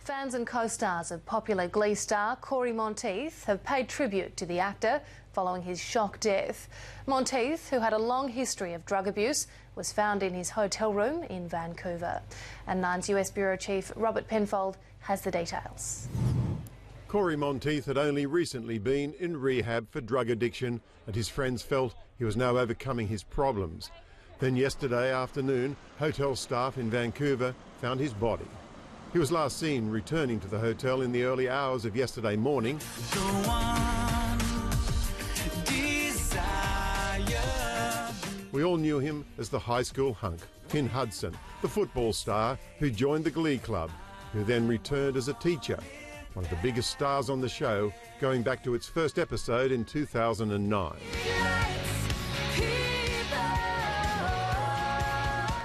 Fans and co-stars of popular Glee star Cory Monteith have paid tribute to the actor following his shock death. Monteith, who had a long history of drug abuse, was found in his hotel room in Vancouver. And Nine's US Bureau Chief Robert Penfold has the details. Cory Monteith had only recently been in rehab for drug addiction, and his friends felt he was now overcoming his problems. Then yesterday afternoon, hotel staff in Vancouver found his body. He was last seen returning to the hotel in the early hours of yesterday morning. We all knew him as the high school hunk, Finn Hudson, the football star who joined the Glee club, who then returned as a teacher, one of the biggest stars on the show, going back to its first episode in 2009.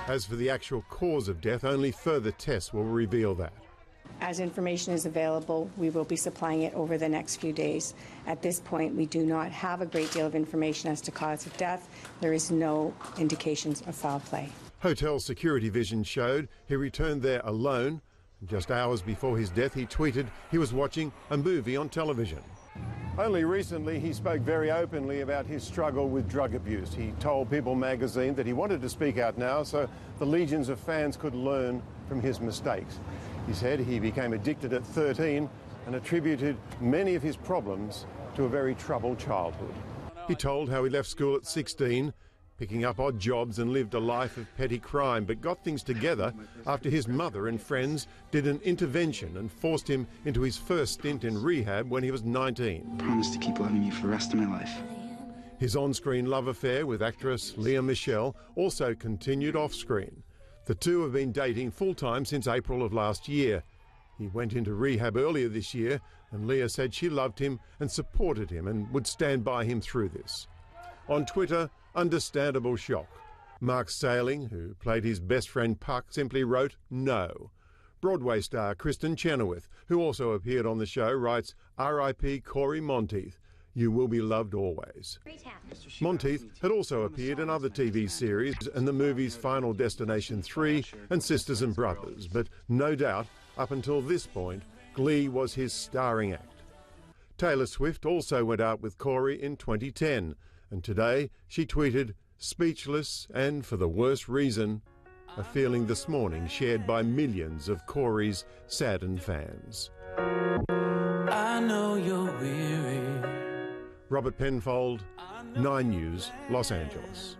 As for the actual cause of death, only further tests will reveal that. As information is available, we will be supplying it over the next few days. At this point, we do not have a great deal of information as to cause of death. There is no indications of foul play. Hotel security vision showed he returned there alone. Just hours before his death, he tweeted he was watching a movie on television. Only recently, he spoke very openly about his struggle with drug abuse. He told People magazine that he wanted to speak out now so the legions of fans could learn from his mistakes. He said he became addicted at 13 and attributed many of his problems to a very troubled childhood. He told how he left school at 16, picking up odd jobs and lived a life of petty crime, but got things together after his mother and friends did an intervention and forced him into his first stint in rehab when he was 19. I promise to keep loving you for the rest of my life. His on-screen love affair with actress Lea Michele also continued off-screen. The two have been dating full-time since April of last year. He went into rehab earlier this year, and Lea said she loved him and supported him and would stand by him through this. On Twitter, understandable shock. Mark Sailing, who played his best friend Puck, simply wrote, "No." Broadway star Kristen Chenoweth, who also appeared on the show, writes, "R.I.P. Cory Monteith. You will be loved always." Monteith had also appeared in other TV series and the movies Final Destination 3 and Sisters and Brothers, but no doubt, up until this point, Glee was his starring act. Taylor Swift also went out with Cory in 2010, and today she tweeted, "Speechless and for the worst reason," a feeling this morning shared by millions of Cory's saddened fans. I know you're weary. Robert Penfold, 9 News, Los Angeles.